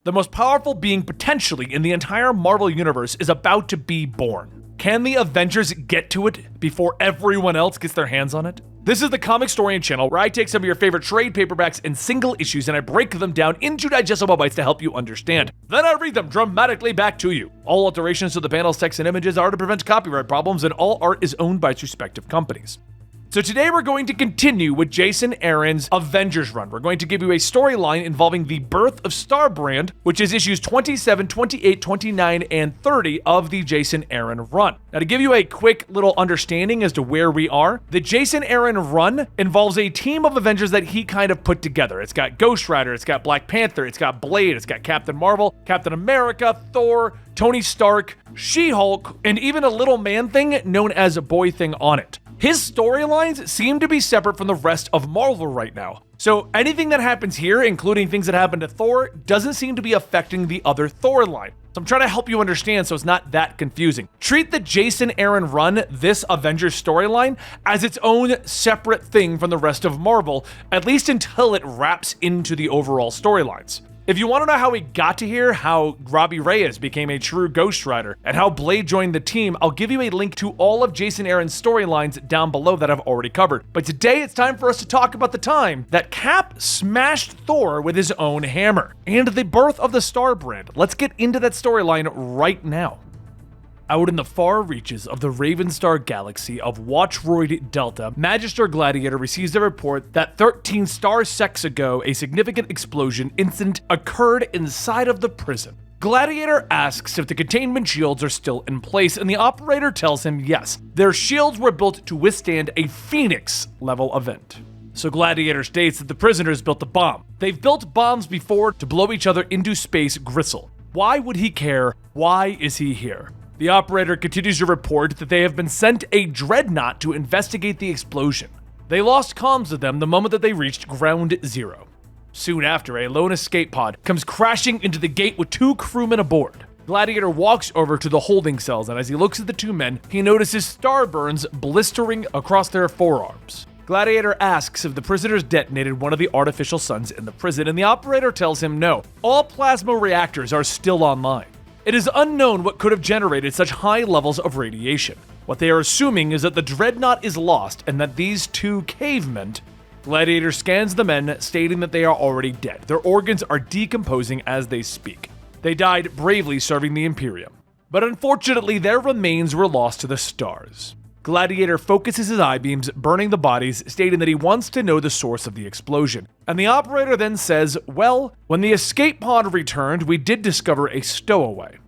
The most powerful being potentially in the entire Marvel Universe is about to be born. Can the Avengers get to it before everyone else gets their hands on it? This is the Comicstorian channel where I take some of your favorite trade paperbacks and single issues and I break them down into digestible bites to help you understand. Then I read them dramatically back to you. All alterations to the panels, text, and images are to prevent copyright problems, and all art is owned by its respective companies. So today we're going to continue with Jason Aaron's Avengers run. We're going to give you a storyline involving the birth of Starbrand, which is issues 27, 28, 29, and 30 of the Jason Aaron run. Now to give you a quick little understanding as to where we are, the Jason Aaron run involves a team of Avengers that he kind of put together. It's got Ghost Rider, it's got Black Panther, it's got Blade, it's got Captain Marvel, Captain America, Thor, Tony Stark, She-Hulk, and even a little man thing known as a Boy Thing on it. His storylines seem to be separate from the rest of Marvel right now. So anything that happens here, including things that happen to Thor, doesn't seem to be affecting the other Thor line. So I'm trying to help you understand so it's not that confusing. Treat the Jason Aaron run, this Avengers storyline, as its own separate thing from the rest of Marvel, at least until it wraps into the overall storylines. If you want to know how we got to here, how Robbie Reyes became a true Ghost Rider, and how Blade joined the team, I'll give you a link to all of Jason Aaron's storylines down below that I've already covered. But today it's time for us to talk about the time that Cap smashed Thor with his own hammer, and the birth of the Starbrand. Let's get into that storyline right now. Out in the far reaches of the Ravenstar galaxy of Watchroyd Delta, Magister Gladiator receives a report that 13 star secs ago, a significant explosion incident occurred inside of the prison. Gladiator asks if the containment shields are still in place, and the operator tells him yes, their shields were built to withstand a Phoenix-level event. So Gladiator states that the prisoners built a bomb. They've built bombs before to blow each other into space gristle. Why would he care? Why is he here? The operator continues to report that they have been sent a dreadnought to investigate the explosion. They lost comms with them the moment that they reached ground zero. Soon after, a lone escape pod comes crashing into the gate with 2 crewmen aboard. Gladiator walks over to the holding cells, and as he looks at the 2 men, he notices star burns blistering across their forearms. Gladiator asks if the prisoners detonated one of the artificial suns in the prison, and the operator tells him no, all plasma reactors are still online. It is unknown what could have generated such high levels of radiation. What they are assuming is that the dreadnought is lost and that these 2 cavemen. Gladiator scans the men, stating that they are already dead. Their organs are decomposing as they speak. They died bravely serving the Imperium. But unfortunately, their remains were lost to the stars. Gladiator focuses his eye beams, burning the bodies, stating that he wants to know the source of the explosion. And the operator then says, well, when the escape pod returned, we did discover a stowaway.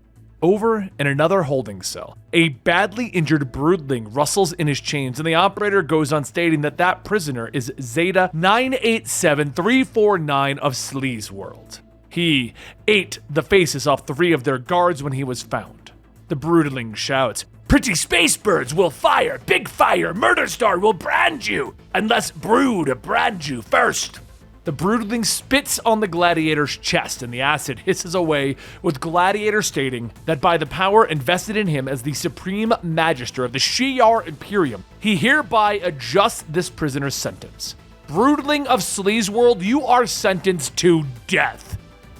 Over in another holding cell, a badly injured broodling rustles in his chains, and the operator goes on stating that that prisoner is Zeta 987349 of Sleaze World. He ate the faces off 3 of their guards when he was found. The broodling shouts, "Pretty space birds will fire, big fire, Murder Star will brand you, unless Brood brand you first." The broodling spits on the Gladiator's chest, and the acid hisses away, with Gladiator stating that by the power invested in him as the Supreme Magister of the Shi'ar Imperium, he hereby adjusts this prisoner's sentence. Broodling of Sleaze World, you are sentenced to death.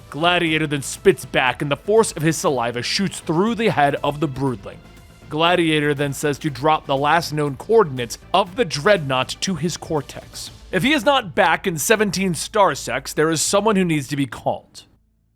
Gladiator then spits back, and the force of his saliva shoots through the head of the broodling. Gladiator then says to drop the last known coordinates of the dreadnought to his cortex. If he is not back in 17 star secs, there is someone who needs to be called.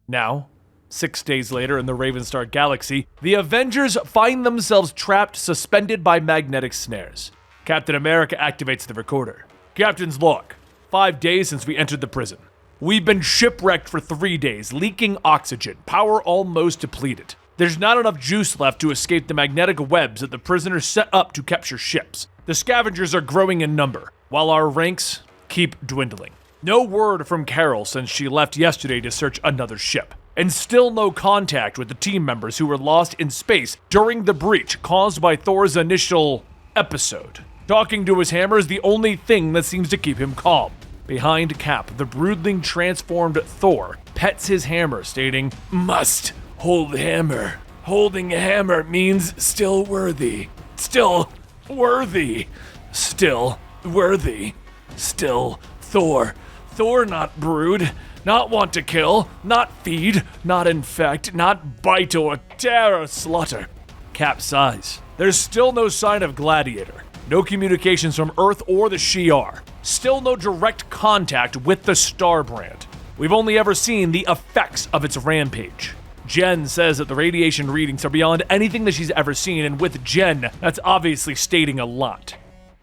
Now, 6 days later in the Ravenstar galaxy, the Avengers find themselves trapped, suspended by magnetic snares. Captain America activates the recorder. Captain's log. 5 days since we entered the prison. We've been shipwrecked for 3 days, leaking oxygen, power almost depleted. There's not enough juice left to escape the magnetic webs that the prisoners set up to capture ships. The scavengers are growing in number, while our ranks keep dwindling. No word from Carol since she left yesterday to search another ship. And still no contact with the team members who were lost in space during the breach caused by Thor's initial episode. Talking to his hammer is the only thing that seems to keep him calm. Behind Cap, the broodling transformed Thor pets his hammer, stating, "Must hold hammer. Holding a hammer means still worthy. Still worthy. Still worthy. Still Thor. Thor, not Brood. Not want to kill, not feed, not infect, not bite or tear or slaughter. Cap sighs. There's still no sign of Gladiator. No communications from Earth or the Shi'ar. Still no direct contact with the Star brand. We've only ever seen the effects of its rampage. Jen says that the radiation readings are beyond anything that she's ever seen, and with Jen, that's obviously stating a lot.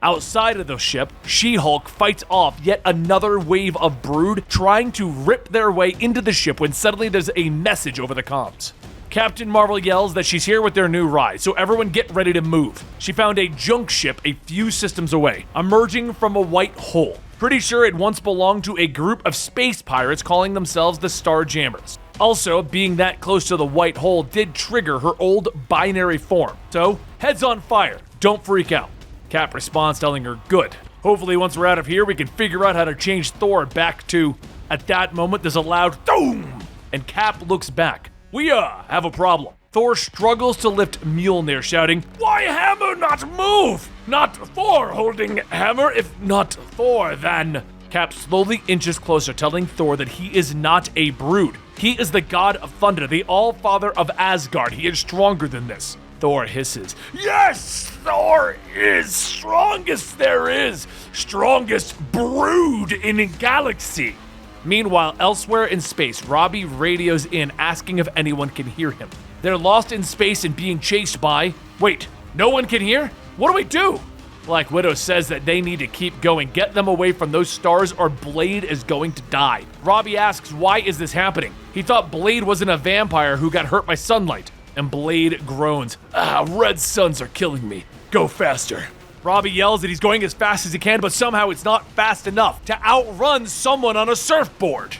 Outside of the ship, She-Hulk fights off yet another wave of Brood trying to rip their way into the ship when suddenly there's a message over the comms. Captain Marvel yells that she's here with their new ride, so everyone get ready to move. She found a junk ship a few systems away, emerging from a white hole. Pretty sure it once belonged to a group of space pirates calling themselves the Starjammers. Also, being that close to the white hole did trigger her old binary form. So, heads on fire, don't freak out. Cap responds telling her, good. Hopefully once we're out of here, we can figure out how to change Thor back to... At that moment, there's a loud boom, and Cap looks back. We have a problem. Thor struggles to lift Mjolnir, shouting, why Hammer not move? Not Thor holding Hammer, if not Thor, then... Cap slowly inches closer, telling Thor that he is not a Brood. He is the god of thunder, the all-father of Asgard. He is stronger than this. Thor hisses, yes, Thor is strongest there is. Strongest Brood in a galaxy. Meanwhile, elsewhere in space, Robbie radios in asking if anyone can hear him. They're lost in space and being chased by... Wait, no one can hear? What do we do? Black Widow says that they need to keep going, get them away from those stars or Blade is going to die. Robbie asks, why is this happening? He thought Blade wasn't a vampire who got hurt by sunlight. And Blade groans, red suns are killing me. Go faster. Robbie yells that he's going as fast as he can, but somehow it's not fast enough to outrun someone on a surfboard.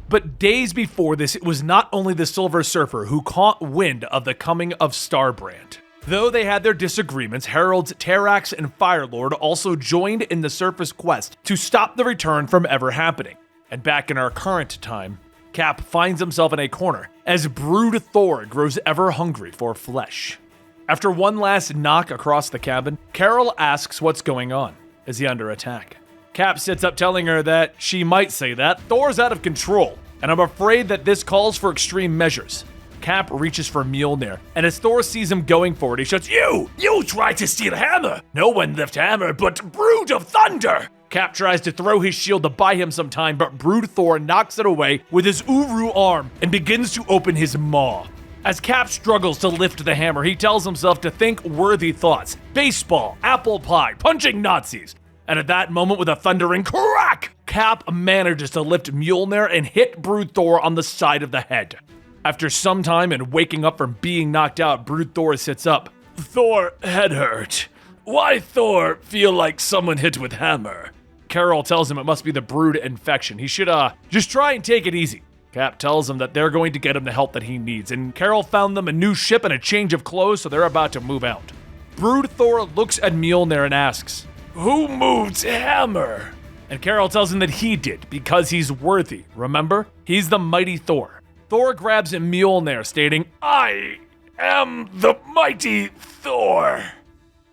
But days before this, it was not only the Silver Surfer who caught wind of the coming of Starbrand. Though they had their disagreements, Heralds Terrax and Firelord also joined in the Surface quest to stop the return from ever happening. And back in our current time, Cap finds himself in a corner as Brood Thor grows ever hungry for flesh. After one last knock across the cabin, Carol asks what's going on. Is he under attack? Cap sits up telling her that she might say that. Thor's out of control, and I'm afraid that this calls for extreme measures. Cap reaches for Mjolnir, and as Thor sees him going for it, he shouts, You tried to steal Hammer! No one left Hammer but Brood of Thunder! Cap tries to throw his shield to buy him some time, but Brood Thor knocks it away with his Uru arm and begins to open his maw. As Cap struggles to lift the hammer, he tells himself to think worthy thoughts. Baseball, apple pie, punching Nazis. And at that moment, with a thundering crack, Cap manages to lift Mjolnir and hit Brood Thor on the side of the head. After some time and waking up from being knocked out, Brood Thor sits up. Thor, head hurt. Why Thor feel like someone hit with hammer? Carol tells him it must be the Brood infection. He should, just try and take it easy. Cap tells him that they're going to get him the help that he needs, and Carol found them a new ship and a change of clothes, so they're about to move out. Brood Thor looks at Mjolnir and asks, Who moved Hammer? And Carol tells him that he did, because he's worthy. Remember? He's the mighty Thor. Thor grabs Mjolnir, stating, I am the mighty Thor.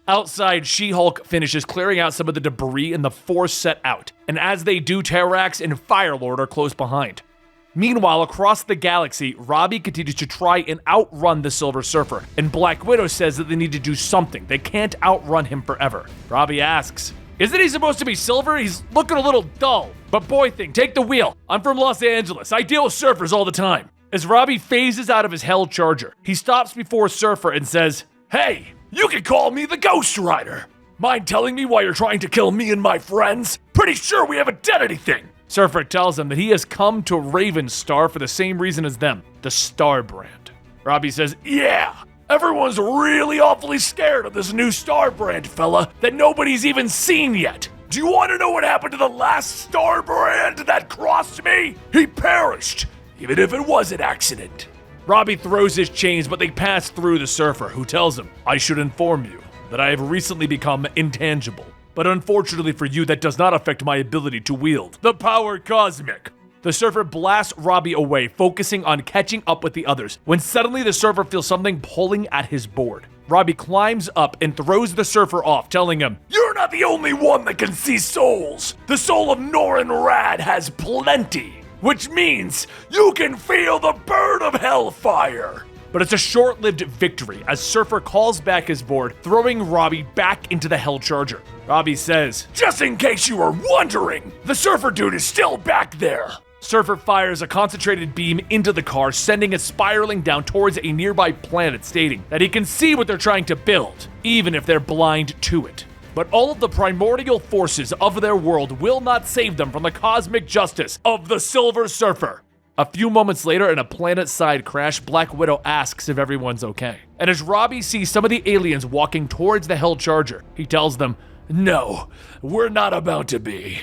Outside, She-Hulk finishes clearing out some of the debris and the Force set out, and as they do, Terrax and Firelord are close behind. Meanwhile, across the galaxy, Robbie continues to try and outrun the Silver Surfer, and Black Widow says that they need to do something. They can't outrun him forever. Robbie asks, Isn't he supposed to be silver? He's looking a little dull. But boy thing, take the wheel. I'm from Los Angeles. I deal with surfers all the time. As Robbie phases out of his Hell Charger, he stops before Surfer and says, Hey, you can call me the Ghost Rider. Mind telling me why you're trying to kill me and my friends? Pretty sure we haven't done anything. Surfer tells him that he has come to Ravenstar for the same reason as them, the Star brand. Robbie says, Yeah, everyone's really awfully scared of this new Star brand fella that nobody's even seen yet. Do you want to know what happened to the last Star brand that crossed me? He perished, even if it was an accident. Robbie throws his chains, but they pass through the Surfer, who tells him, I should inform you that I have recently become intangible. But unfortunately for you, that does not affect my ability to wield the power cosmic. The Surfer blasts Robbie away, focusing on catching up with the others, when suddenly the Surfer feels something pulling at his board. Robbie climbs up and throws the Surfer off, telling him, You're not the only one that can see souls. The soul of Norrin Rad has plenty. which means you can feel the burn of hellfire. But it's a short-lived victory as Surfer calls back his board, throwing Robbie back into the Hell Charger. Robbie says, "Just in case you were wondering, the Surfer dude is still back there." Surfer fires a concentrated beam into the car, sending it spiraling down towards a nearby planet, stating that he can see what they're trying to build, even if they're blind to it. But all of the primordial forces of their world will not save them from the cosmic justice of the Silver Surfer. A few moments later, in a planet-side crash, Black Widow asks if everyone's okay. And as Robbie sees some of the aliens walking towards the Hell Charger, he tells them, "No, we're not about to be."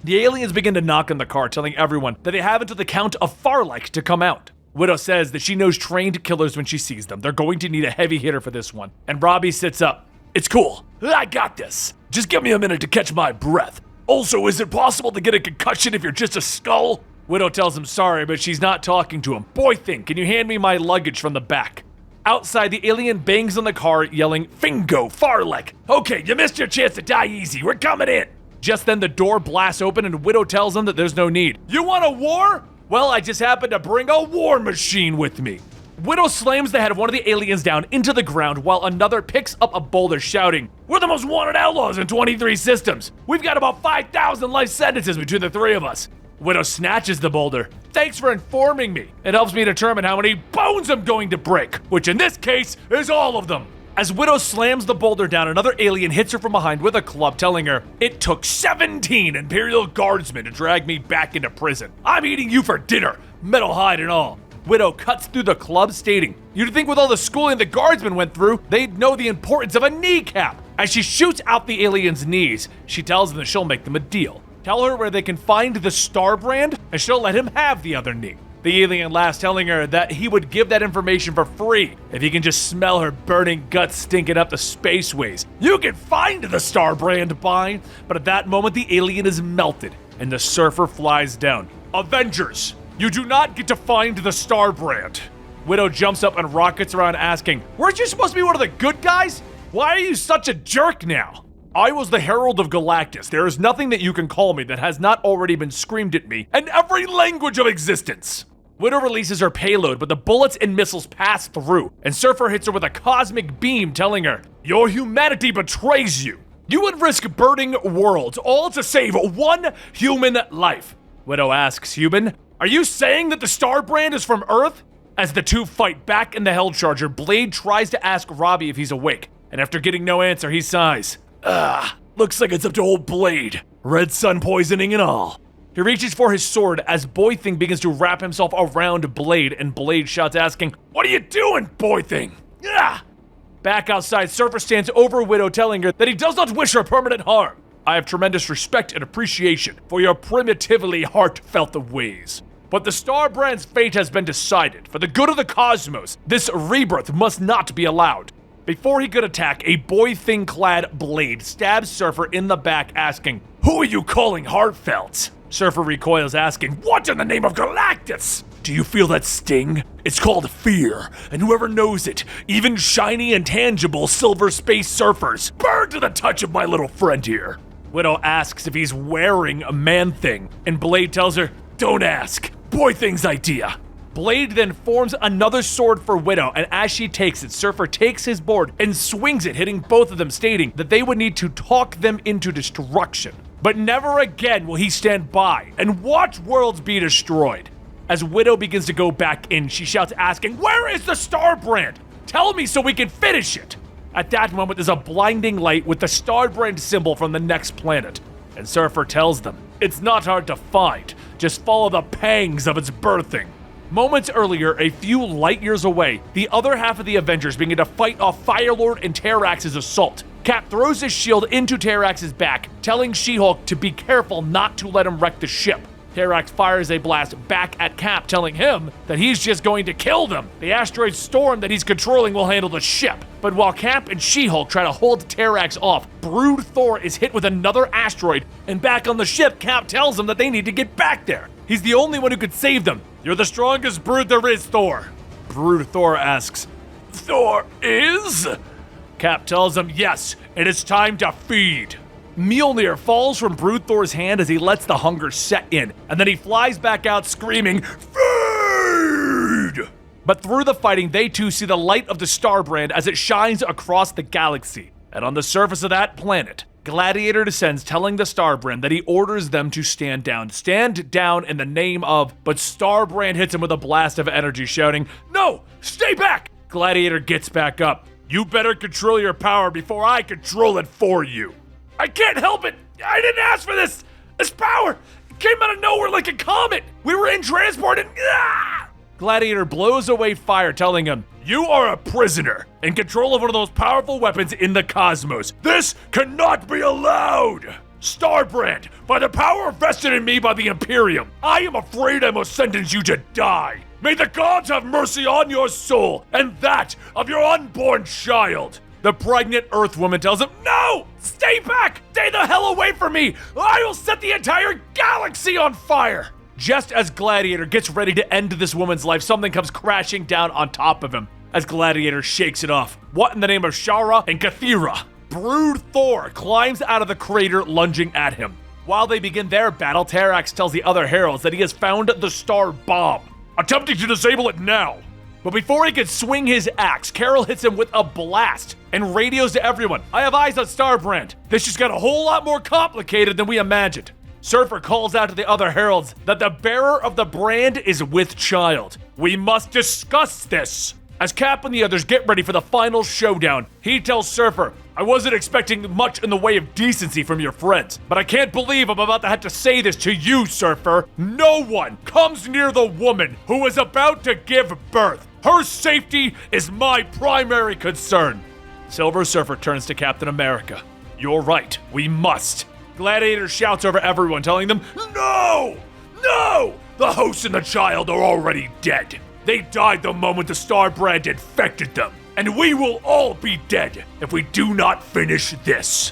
The aliens begin to knock on the car, telling everyone that they have until the Count of Farlek to come out. Widow says that she knows trained killers when she sees them. They're going to need a heavy hitter for this one. And Robbie sits up. "It's cool. I got this. Just give me a minute to catch my breath. Also, is it possible to get a concussion if you're just a skull?" Widow tells him sorry, but she's not talking to him. "Boy thing, can you hand me my luggage from the back?" Outside, the alien bangs on the car, yelling, "Fingo, Farlek! Okay, you missed your chance to die easy. We're coming in." Just then, the door blasts open and Widow tells him that there's no need. "You want a war? Well, I just happened to bring a war machine with me." Widow slams the head of one of the aliens down into the ground while another picks up a boulder, shouting, "We're the most wanted outlaws in 23 systems. We've got about 5,000 life sentences between the three of us." Widow snatches the boulder. "Thanks for informing me. It helps me determine how many bones I'm going to break, which in this case is all of them." As Widow slams the boulder down, another alien hits her from behind with a club, telling her, "It took 17 Imperial Guardsmen to drag me back into prison. I'm eating you for dinner, metal hide and all." Widow cuts through the club, stating, "You'd think with all the schooling the guardsmen went through, they'd know the importance of a kneecap." As she shoots out the aliens' knees, she tells them that she'll make them a deal. Tell her where they can find the Star Brand, and she'll let him have the other knee. The alien laughs, telling her that he would give that information for free if he can just smell her burning guts stinking up the spaceways. You can find the Star Brand by, but at that moment the alien is melted, and the Surfer flies down. "Avengers, you do not get to find the Star Brand." Widow jumps up and rockets around asking, "Weren't you supposed to be one of the good guys? Why are you such a jerk now?" "I was the Herald of Galactus. There is nothing that you can call me that has not already been screamed at me in every language of existence." Widow releases her payload, but the bullets and missiles pass through, and Surfer hits her with a cosmic beam, telling her, "Your humanity betrays you. You would risk burning worlds, all to save one human life." Widow asks, "Human, are you saying that the Star Brand is from Earth?" As the two fight back in the Hell Charger, Blade tries to ask Robbie if he's awake, and after getting no answer, he sighs. Looks like it's up to old Blade. Red sun poisoning and all." He reaches for his sword as Boy Thing begins to wrap himself around Blade, and Blade shouts, asking, "What are you doing, Boy Thing?" Back outside, Surfer stands over Widow, telling her that he does not wish her permanent harm. "I have tremendous respect and appreciation for your primitively heartfelt ways. But the Star Brand's fate has been decided. For the good of the cosmos, this rebirth must not be allowed." Before he could attack, a Boy Thing-clad Blade stabs Surfer in the back, asking, "Who are you calling heartfelt?" Surfer recoils, asking, "What in the name of Galactus? Do you feel that sting? It's called fear, and whoever knows it, even shiny and tangible silver space surfers, burn to the touch of my little friend here." Widow asks if he's wearing a Man-Thing, and Blade tells her, "Don't ask. Boy Thing's idea." Blade then forms another sword for Widow, and as she takes it, Surfer takes his board and swings it, hitting both of them, stating that they would need to talk them into destruction. But never again will he stand by and watch worlds be destroyed. As Widow begins to go back in, she shouts, asking, "Where is the Star Brand? Tell me so we can finish it." At that moment, there's a blinding light with the Star Brand symbol from the next planet. And Surfer tells them, "It's not hard to find. Just follow the pangs of its birthing." Moments earlier, a few light years away, the other half of the Avengers begin to fight off Firelord and Terrax's assault. Cap throws his shield into Terrax's back, telling She-Hulk to be careful not to let him wreck the ship. Terrax fires a blast back at Cap, telling him that he's just going to kill them. The asteroid storm that he's controlling will handle the ship. But while Cap and She-Hulk try to hold Terrax off, Brood Thor is hit with another asteroid, and back on the ship, Cap tells them that they need to get back there. He's the only one who could save them. "You're the strongest brood there is, Thor." Brood Thor asks, "Thor is?" Cap tells him, "Yes, and it's time to feed." Mjolnir falls from Brood Thor's hand as he lets the hunger set in, and then he flies back out screaming, "Feed!" But through the fighting, they too see the light of the Starbrand as it shines across the galaxy. And on the surface of that planet, Gladiator descends, telling the Starbrand that he orders them to stand down. Stand down in the name of, but Starbrand hits him with a blast of energy, shouting, "No! Stay back!" Gladiator gets back up. "You better control your power before I control it for you." "I can't help it! I didn't ask for this! This power came out of nowhere like a comet! We were in transport and Gladiator blows away fire, telling him, "You are a prisoner in control of one of the most powerful weapons in the cosmos. This cannot be allowed! Starbrand, by the power vested in me by the Imperium, I am afraid I must sentence you to die. May the gods have mercy on your soul and that of your unborn child." The pregnant Earth woman tells him, "No! Stay back! Stay the hell away from me! I will set the entire galaxy on fire!" Just as Gladiator gets ready to end this woman's life, something comes crashing down on top of him as Gladiator shakes it off. What in the name of Shara and Kathira? Brood Thor climbs out of the crater, lunging at him. While they begin their battle, Terrax tells the other heralds that he has found the star bomb, attempting to disable it now. But before he can swing his axe, Carol hits him with a blast and radios to everyone, "I have eyes on Starbrand. This just got a whole lot more complicated than we imagined." Surfer calls out to the other heralds that the bearer of the brand is with child. "We must discuss this." As Cap and the others get ready for the final showdown, he tells Surfer, "I wasn't expecting much in the way of decency from your friends, but I can't believe I'm about to have to say this to you, Surfer. No one comes near the woman who is about to give birth. Her safety is my primary concern." Silver Surfer turns to Captain America. "You're right, we must." Gladiator shouts over everyone, telling them, "No! No! The host and the child are already dead. They died the moment the Starbrand infected them, and we will all be dead if we do not finish this."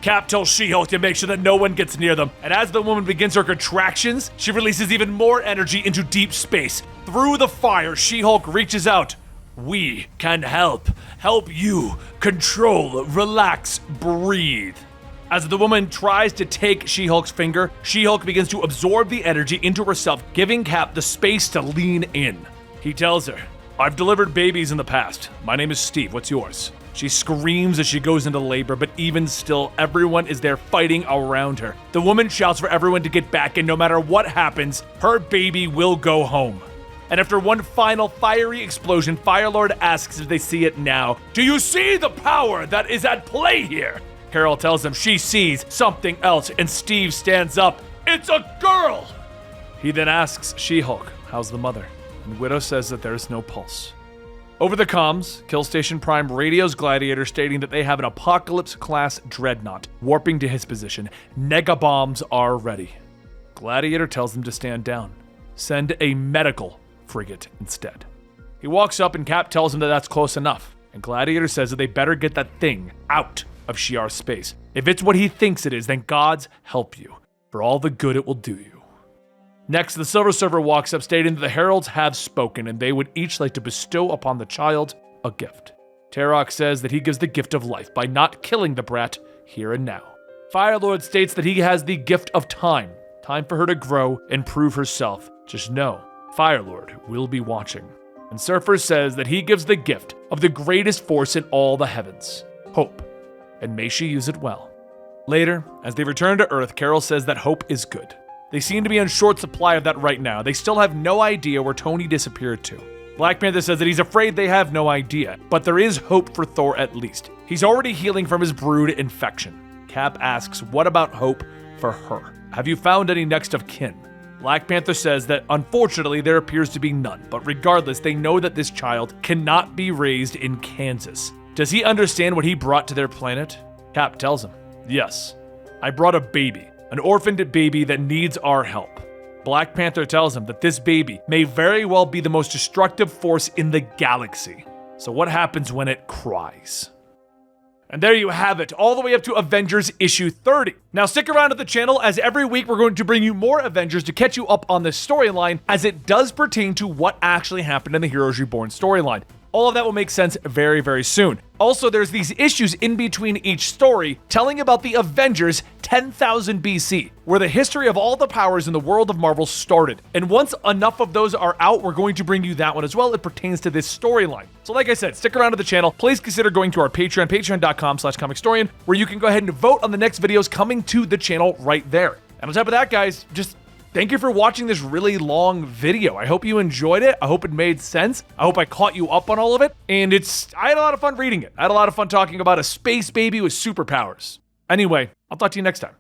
Cap tells She-Hulk to make sure that no one gets near them, and as the woman begins her contractions, she releases even more energy into deep space. Through the fire, She-Hulk reaches out. "We can help. Help you. Control, relax, breathe." As the woman tries to take She-Hulk's finger, She-Hulk begins to absorb the energy into herself, giving Cap the space to lean in. He tells her, "I've delivered babies in the past. My name is Steve. What's yours?" She screams as she goes into labor, but even still, everyone is there fighting around her. The woman shouts for everyone to get back, and no matter what happens, her baby will go home. And after one final fiery explosion, Firelord asks if they see it now. "Do you see the power that is at play here?" Carol tells him she sees something else, and Steve stands up. "It's a girl!" He then asks She-Hulk, "How's the mother?" And Widow says that there's no pulse. Over the comms, Killstation Prime radios Gladiator, stating that they have an Apocalypse-class dreadnought warping to his position. Negabombs are ready. Gladiator tells them to stand down. Send a medical frigate instead. He walks up and Cap tells him that that's close enough. And Gladiator says that they better get that thing out of Shi'ar's space. If it's what he thinks it is, then gods help you, for all the good it will do you. Next, the Silver Surfer walks up, stating that the heralds have spoken and they would each like to bestow upon the child a gift. Terok says that he gives the gift of life by not killing the brat here and now. Firelord states that he has the gift of time for her to grow and prove herself. Just know, Firelord will be watching. And Surfer says that he gives the gift of the greatest force in all the heavens, hope, and may she use it well. Later, as they return to Earth, Carol says that hope is good. They seem to be in short supply of that right now. They still have no idea where Tony disappeared to. Black Panther says that he's afraid they have no idea, but there is hope for Thor at least. He's already healing from his brood infection. Cap asks, what about hope for her? Have you found any next of kin? Black Panther says that unfortunately there appears to be none, but regardless, they know that this child cannot be raised in Kansas. Does he understand what he brought to their planet? Cap tells him, yes, I brought a baby, an orphaned baby that needs our help. Black Panther tells him that this baby may very well be the most destructive force in the galaxy. So what happens when it cries? And there you have it, all the way up to Avengers issue 30. Now stick around to the channel, as every week we're going to bring you more Avengers to catch you up on this storyline, as it does pertain to what actually happened in the Heroes Reborn storyline. All of that will make sense very, very soon. Also, there's these issues in between each story telling about the Avengers 10,000 BC, where the history of all the powers in the world of Marvel started. And once enough of those are out, we're going to bring you that one as well. It pertains to this storyline. So like I said, stick around to the channel. Please consider going to our Patreon, patreon.com/Comicstorian, where you can go ahead and vote on the next videos coming to the channel right there. And on top of that, guys, just thank you for watching this really long video. I hope you enjoyed it. I hope it made sense. I hope I caught you up on all of it. And I had a lot of fun reading it. I had a lot of fun talking about a space baby with superpowers. Anyway, I'll talk to you next time.